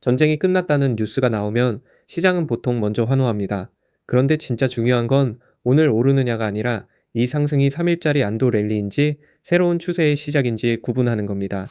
전쟁이 끝났다는 뉴스가 나오면 시장은 보통 먼저 환호합니다. 그런데 진짜 중요한 건 오늘 오르느냐가 아니라 이 상승이 3일짜리 안도 랠리인지 새로운 추세의 시작인지 구분하는 겁니다.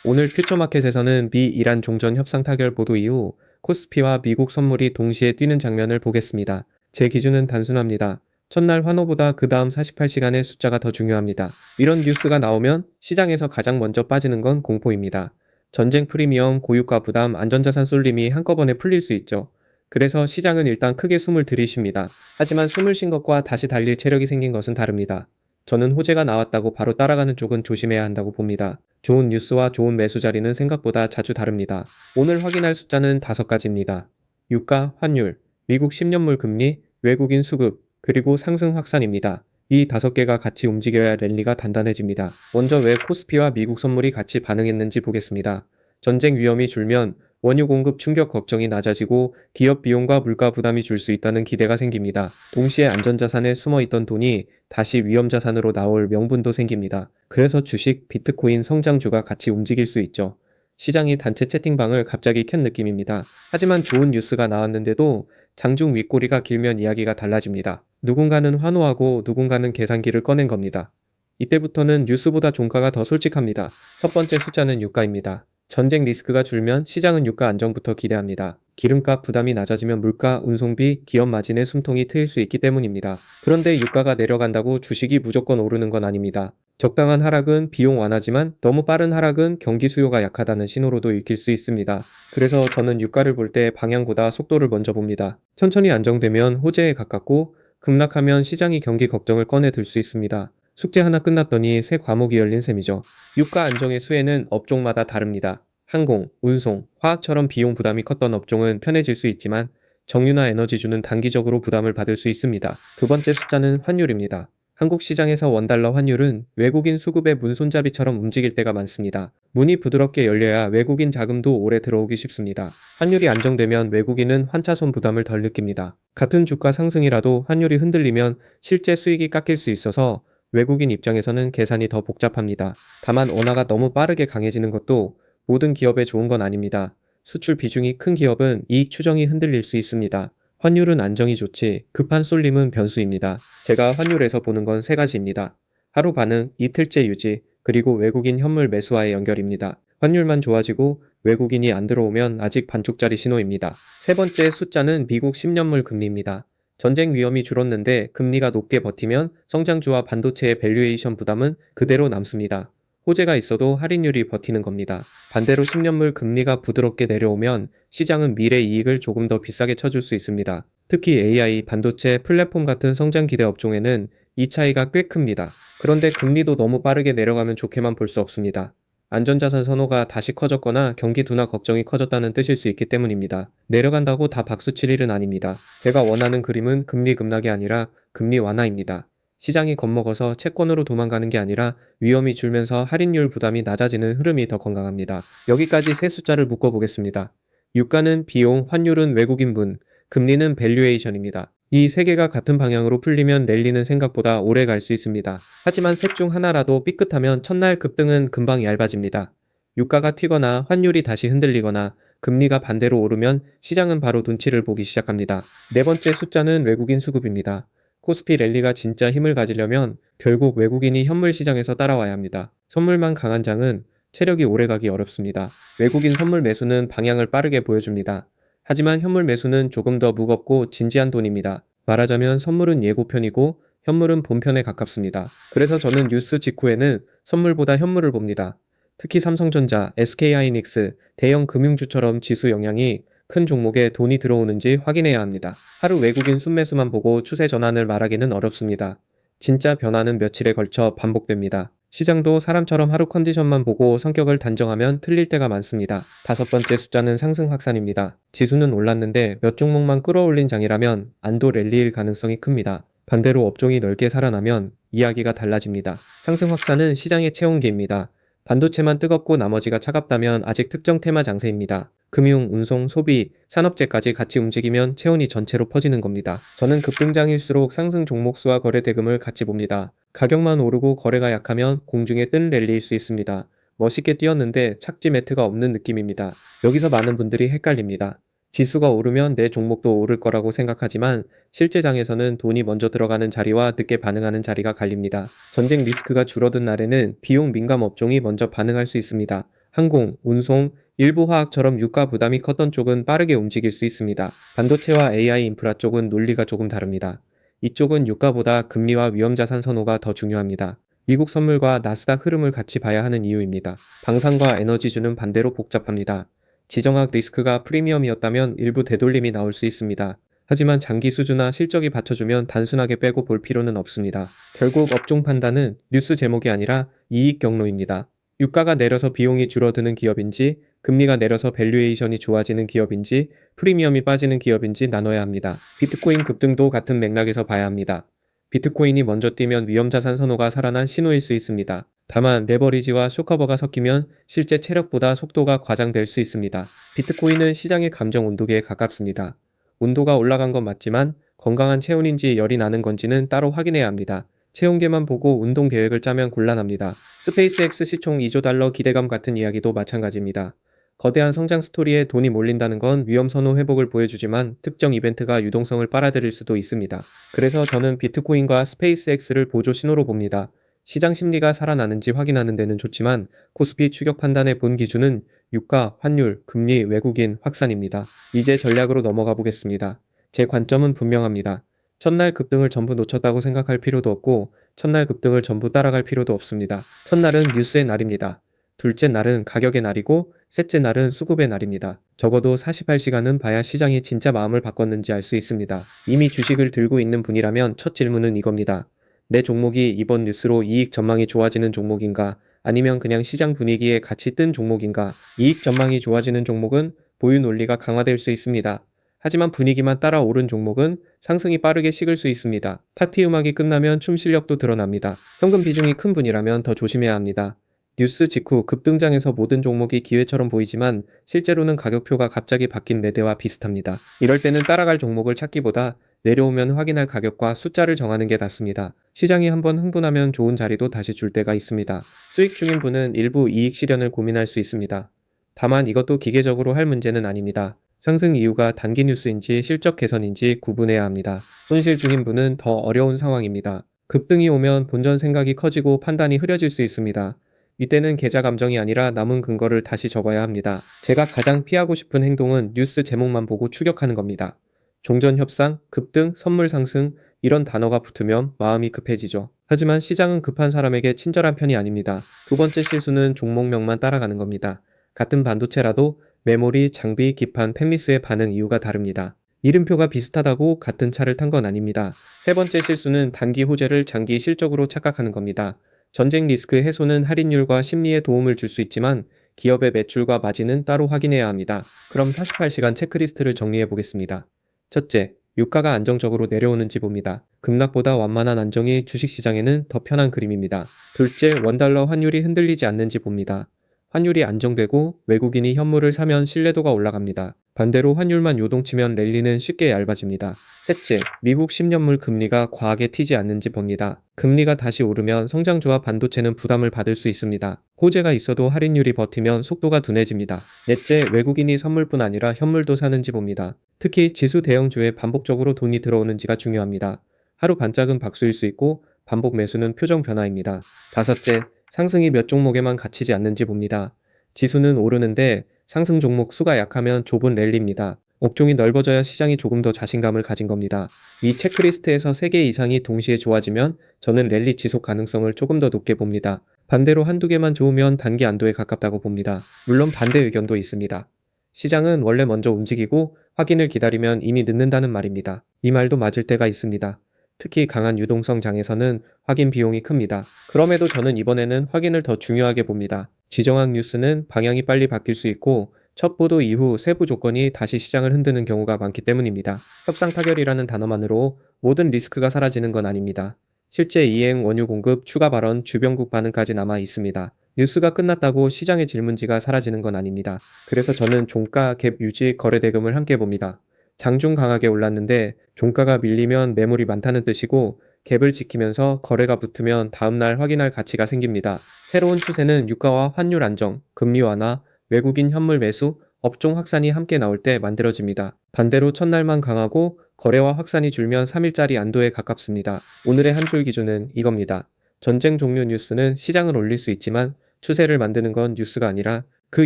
오늘 퓨처마켓에서는 미 이란 종전 협상 타결 보도 이후 코스피와 미국 선물이 동시에 뛰는 장면을 보겠습니다. 제 기준은 단순합니다. 첫날 환호보다 그 다음 48시간의 숫자가 더 중요합니다. 이런 뉴스가 나오면 시장에서 가장 먼저 빠지는 건 공포입니다. 전쟁 프리미엄, 고유가 부담, 안전자산 쏠림이 한꺼번에 풀릴 수 있죠. 그래서 시장은 일단 크게 숨을 들이쉽니다. 하지만 숨을 쉰 것과 다시 달릴 체력이 생긴 것은 다릅니다. 저는 호재가 나왔다고 바로 따라가는 쪽은 조심해야 한다고 봅니다. 좋은 뉴스와 좋은 매수 자리는 생각보다 자주 다릅니다. 오늘 확인할 숫자는 5가지입니다. 유가, 환율, 미국 10년물 금리, 외국인 수급, 그리고 상승 확산입니다. 이 5개가 같이 움직여야 랠리가 단단해집니다. 먼저 왜 코스피와 미국 선물이 같이 반응했는지 보겠습니다. 전쟁 위험이 줄면 원유 공급 충격 걱정이 낮아지고 기업 비용과 물가 부담이 줄 수 있다는 기대가 생깁니다. 동시에 안전자산에 숨어있던 돈이 다시 위험자산으로 나올 명분도 생깁니다. 그래서 주식, 비트코인, 성장주가 같이 움직일 수 있죠. 시장이 단체 채팅방을 갑자기 켠 느낌입니다. 하지만 좋은 뉴스가 나왔는데도 장중 윗꼬리가 길면 이야기가 달라집니다. 누군가는 환호하고 누군가는 계산기를 꺼낸 겁니다. 이때부터는 뉴스보다 종가가 더 솔직합니다. 첫 번째 숫자는 유가입니다. 전쟁 리스크가 줄면 시장은 유가 안정부터 기대합니다. 기름값 부담이 낮아지면 물가, 운송비, 기업 마진의 숨통이 트일 수 있기 때문입니다. 그런데 유가가 내려간다고 주식이 무조건 오르는 건 아닙니다. 적당한 하락은 비용 완화지만 너무 빠른 하락은 경기 수요가 약하다는 신호로도 읽힐 수 있습니다. 그래서 저는 유가를 볼 때 방향보다 속도를 먼저 봅니다. 천천히 안정되면 호재에 가깝고 급락하면 시장이 경기 걱정을 꺼내 들 수 있습니다. 숙제 하나 끝났더니 새 과목이 열린 셈이죠. 유가 안정의 수혜는 업종마다 다릅니다. 항공, 운송, 화학처럼 비용 부담이 컸던 업종은 편해질 수 있지만 정유나 에너지주는 단기적으로 부담을 받을 수 있습니다. 두 번째 숫자는 환율입니다. 한국 시장에서 원달러 환율은 외국인 수급의 문 손잡이처럼 움직일 때가 많습니다. 문이 부드럽게 열려야 외국인 자금도 오래 들어오기 쉽습니다. 환율이 안정되면 외국인은 환차손 부담을 덜 느낍니다. 같은 주가 상승이라도 환율이 흔들리면 실제 수익이 깎일 수 있어서 외국인 입장에서는 계산이 더 복잡합니다. 다만 원화가 너무 빠르게 강해지는 것도 모든 기업에 좋은 건 아닙니다. 수출 비중이 큰 기업은 이익 추정이 흔들릴 수 있습니다. 환율은 안정이 좋지 급한 쏠림은 변수입니다. 제가 환율에서 보는 건 3가지입니다. 하루 반응, 이틀째 유지, 그리고 외국인 현물 매수와의 연결입니다. 환율만 좋아지고 외국인이 안 들어오면 아직 반쪽짜리 신호입니다. 세 번째 숫자는 미국 10년물 금리입니다. 전쟁 위험이 줄었는데 금리가 높게 버티면 성장주와 반도체의 밸류에이션 부담은 그대로 남습니다. 호재가 있어도 할인율이 버티는 겁니다. 반대로 10년물 금리가 부드럽게 내려오면 시장은 미래 이익을 조금 더 비싸게 쳐줄 수 있습니다. 특히 AI, 반도체, 플랫폼 같은 성장 기대 업종에는 이 차이가 꽤 큽니다. 그런데 금리도 너무 빠르게 내려가면 좋게만 볼 수 없습니다. 안전자산 선호가 다시 커졌거나 경기 둔화 걱정이 커졌다는 뜻일 수 있기 때문입니다. 내려간다고 다 박수칠 일은 아닙니다. 제가 원하는 그림은 금리 급락이 아니라 금리 완화입니다. 시장이 겁먹어서 채권으로 도망가는 게 아니라 위험이 줄면서 할인율 부담이 낮아지는 흐름이 더 건강합니다. 여기까지 세 숫자를 묶어보겠습니다. 유가는 비용, 환율은 외국인분, 금리는 밸류에이션입니다. 이 3개가 같은 방향으로 풀리면 랠리는 생각보다 오래 갈 수 있습니다. 하지만 셋 중 하나라도 삐끗하면 첫날 급등은 금방 얇아집니다. 유가가 튀거나 환율이 다시 흔들리거나 금리가 반대로 오르면 시장은 바로 눈치를 보기 시작합니다. 네 번째 숫자는 외국인 수급입니다. 코스피 랠리가 진짜 힘을 가지려면 결국 외국인이 현물 시장에서 따라와야 합니다. 선물만 강한 장은 체력이 오래가기 어렵습니다. 외국인 선물 매수는 방향을 빠르게 보여줍니다. 하지만 현물 매수는 조금 더 무겁고 진지한 돈입니다. 말하자면 선물은 예고편이고 현물은 본편에 가깝습니다. 그래서 저는 뉴스 직후에는 선물보다 현물을 봅니다. 특히 삼성전자, SK하이닉스, 대형 금융주처럼 지수 영향이 큰 종목에 돈이 들어오는지 확인해야 합니다. 하루 외국인 순매수만 보고 추세 전환을 말하기는 어렵습니다. 진짜 변화는 며칠에 걸쳐 반복됩니다. 시장도 사람처럼 하루 컨디션만 보고 성격을 단정하면 틀릴 때가 많습니다. 5번째 숫자는 상승 확산입니다. 지수는 올랐는데 몇 종목만 끌어올린 장이라면 안도 랠리일 가능성이 큽니다. 반대로 업종이 넓게 살아나면 이야기가 달라집니다. 상승 확산은 시장의 체온계입니다. 반도체만 뜨겁고 나머지가 차갑다면 아직 특정 테마 장세입니다. 금융, 운송, 소비, 산업재까지 같이 움직이면 체온이 전체로 퍼지는 겁니다. 저는 급등장일수록 상승 종목 수와 거래 대금을 같이 봅니다. 가격만 오르고 거래가 약하면 공중에 뜬 랠리일 수 있습니다. 멋있게 뛰었는데 착지 매트가 없는 느낌입니다. 여기서 많은 분들이 헷갈립니다. 지수가 오르면 내 종목도 오를 거라고 생각하지만 실제 장에서는 돈이 먼저 들어가는 자리와 늦게 반응하는 자리가 갈립니다. 전쟁 리스크가 줄어든 날에는 비용 민감 업종이 먼저 반응할 수 있습니다. 항공, 운송, 일부 화학처럼 유가 부담이 컸던 쪽은 빠르게 움직일 수 있습니다. 반도체와 AI 인프라 쪽은 논리가 조금 다릅니다. 이쪽은 유가보다 금리와 위험자산 선호가 더 중요합니다. 미국 선물과 나스닥 흐름을 같이 봐야 하는 이유입니다. 방산과 에너지주는 반대로 복잡합니다. 지정학 리스크가 프리미엄이었다면 일부 되돌림이 나올 수 있습니다. 하지만 장기 수주나 실적이 받쳐주면 단순하게 빼고 볼 필요는 없습니다. 결국 업종 판단은 뉴스 제목이 아니라 이익 경로입니다. 유가가 내려서 비용이 줄어드는 기업인지, 금리가 내려서 밸류에이션이 좋아지는 기업인지, 프리미엄이 빠지는 기업인지 나눠야 합니다. 비트코인 급등도 같은 맥락에서 봐야 합니다. 비트코인이 먼저 뛰면 위험자산 선호가 살아난 신호일 수 있습니다. 다만 레버리지와 쇼커버가 섞이면 실제 체력보다 속도가 과장될 수 있습니다. 비트코인은 시장의 감정 온도계에 가깝습니다. 온도가 올라간 건 맞지만 건강한 체온인지 열이 나는 건지는 따로 확인해야 합니다. 체온계만 보고 운동 계획을 짜면 곤란합니다. 스페이스X 시총 2조 달러 기대감 같은 이야기도 마찬가지입니다. 거대한 성장 스토리에 돈이 몰린다는 건 위험 선호 회복을 보여주지만 특정 이벤트가 유동성을 빨아들일 수도 있습니다. 그래서 저는 비트코인과 스페이스X를 보조 신호로 봅니다. 시장 심리가 살아나는지 확인하는 데는 좋지만 코스피 추격 판단의 본 기준은 유가, 환율, 금리, 외국인, 확산입니다. 이제 전략으로 넘어가 보겠습니다. 제 관점은 분명합니다. 첫날 급등을 전부 놓쳤다고 생각할 필요도 없고 첫날 급등을 전부 따라갈 필요도 없습니다. 첫날은 뉴스의 날입니다. 둘째 날은 가격의 날이고 셋째 날은 수급의 날입니다. 적어도 48시간은 봐야 시장이 진짜 마음을 바꿨는지 알 수 있습니다. 이미 주식을 들고 있는 분이라면 첫 질문은 이겁니다. 내 종목이 이번 뉴스로 이익 전망이 좋아지는 종목인가? 아니면 그냥 시장 분위기에 같이 뜬 종목인가? 이익 전망이 좋아지는 종목은 보유 논리가 강화될 수 있습니다. 하지만 분위기만 따라 오른 종목은 상승이 빠르게 식을 수 있습니다. 파티 음악이 끝나면 춤 실력도 드러납니다. 현금 비중이 큰 분이라면 더 조심해야 합니다. 뉴스 직후 급등장에서 모든 종목이 기회처럼 보이지만 실제로는 가격표가 갑자기 바뀐 매대와 비슷합니다. 이럴 때는 따라갈 종목을 찾기보다 내려오면 확인할 가격과 숫자를 정하는 게 낫습니다. 시장이 한번 흥분하면 좋은 자리도 다시 줄 때가 있습니다. 수익 중인 분은 일부 이익 실현을 고민할 수 있습니다. 다만 이것도 기계적으로 할 문제는 아닙니다. 상승 이유가 단기 뉴스인지 실적 개선인지 구분해야 합니다. 손실 중인 분은 더 어려운 상황입니다. 급등이 오면 본전 생각이 커지고 판단이 흐려질 수 있습니다. 이때는 계좌 감정이 아니라 남은 근거를 다시 적어야 합니다. 제가 가장 피하고 싶은 행동은 뉴스 제목만 보고 추격하는 겁니다. 종전 협상, 급등, 선물 상승 이런 단어가 붙으면 마음이 급해지죠. 하지만 시장은 급한 사람에게 친절한 편이 아닙니다. 두 번째 실수는 종목명만 따라가는 겁니다. 같은 반도체라도 메모리, 장비, 기판, 팹리스의 반응 이유가 다릅니다. 이름표가 비슷하다고 같은 차를 탄 건 아닙니다. 세 번째 실수는 단기 호재를 장기 실적으로 착각하는 겁니다. 전쟁 리스크 해소는 할인율과 심리에 도움을 줄 수 있지만 기업의 매출과 마진은 따로 확인해야 합니다. 그럼 48시간 체크리스트를 정리해 보겠습니다. 첫째, 유가가 안정적으로 내려오는지 봅니다. 급락보다 완만한 안정이 주식시장에는 더 편한 그림입니다. 둘째, 원달러 환율이 흔들리지 않는지 봅니다. 환율이 안정되고 외국인이 현물을 사면 신뢰도가 올라갑니다. 반대로 환율만 요동치면 랠리는 쉽게 얇아집니다. 셋째, 미국 10년물 금리가 과하게 튀지 않는지 봅니다. 금리가 다시 오르면 성장주와 반도체는 부담을 받을 수 있습니다. 호재가 있어도 할인율이 버티면 속도가 둔해집니다. 넷째, 외국인이 선물뿐 아니라 현물도 사는지 봅니다. 특히 지수 대형주에 반복적으로 돈이 들어오는지가 중요합니다. 하루 반짝은 박수일 수 있고 반복 매수는 표정 변화입니다. 다섯째, 상승이 몇 종목에만 갇히지 않는지 봅니다. 지수는 오르는데 상승 종목 수가 약하면 좁은 랠리입니다. 업종이 넓어져야 시장이 조금 더 자신감을 가진 겁니다. 이 체크리스트에서 3개 이상이 동시에 좋아지면 저는 랠리 지속 가능성을 조금 더 높게 봅니다. 반대로 한두 개만 좋으면 단기 안도에 가깝다고 봅니다. 물론 반대 의견도 있습니다. 시장은 원래 먼저 움직이고 확인을 기다리면 이미 늦는다는 말입니다. 이 말도 맞을 때가 있습니다. 특히 강한 유동성 장에서는 확인 비용이 큽니다. 그럼에도 저는 이번에는 확인을 더 중요하게 봅니다. 지정학 뉴스는 방향이 빨리 바뀔 수 있고 첫 보도 이후 세부 조건이 다시 시장을 흔드는 경우가 많기 때문입니다. 협상 타결이라는 단어만으로 모든 리스크가 사라지는 건 아닙니다. 실제 이행, 원유 공급, 추가 발언, 주변국 반응까지 남아 있습니다. 뉴스가 끝났다고 시장의 질문지가 사라지는 건 아닙니다. 그래서 저는 종가, 갭 유지, 거래 대금을 함께 봅니다. 장중 강하게 올랐는데 종가가 밀리면 매물이 많다는 뜻이고 갭을 지키면서 거래가 붙으면 다음날 확인할 가치가 생깁니다. 새로운 추세는 유가와 환율 안정, 금리 완화, 외국인 현물 매수, 업종 확산이 함께 나올 때 만들어집니다. 반대로 첫날만 강하고 거래와 확산이 줄면 3일짜리 안도에 가깝습니다. 오늘의 한 줄 기준은 이겁니다. 전쟁 종료 뉴스는 시장을 올릴 수 있지만 추세를 만드는 건 뉴스가 아니라 그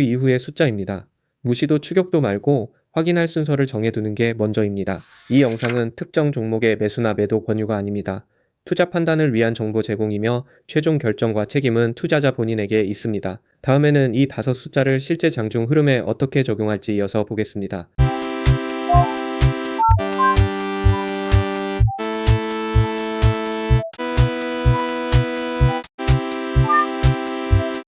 이후의 숫자입니다. 무시도 추격도 말고 확인할 순서를 정해두는 게 먼저입니다. 이 영상은 특정 종목의 매수나 매도 권유가 아닙니다. 투자 판단을 위한 정보 제공이며 최종 결정과 책임은 투자자 본인에게 있습니다. 다음에는 이 5 숫자를 실제 장중 흐름에 어떻게 적용할지 이어서 보겠습니다.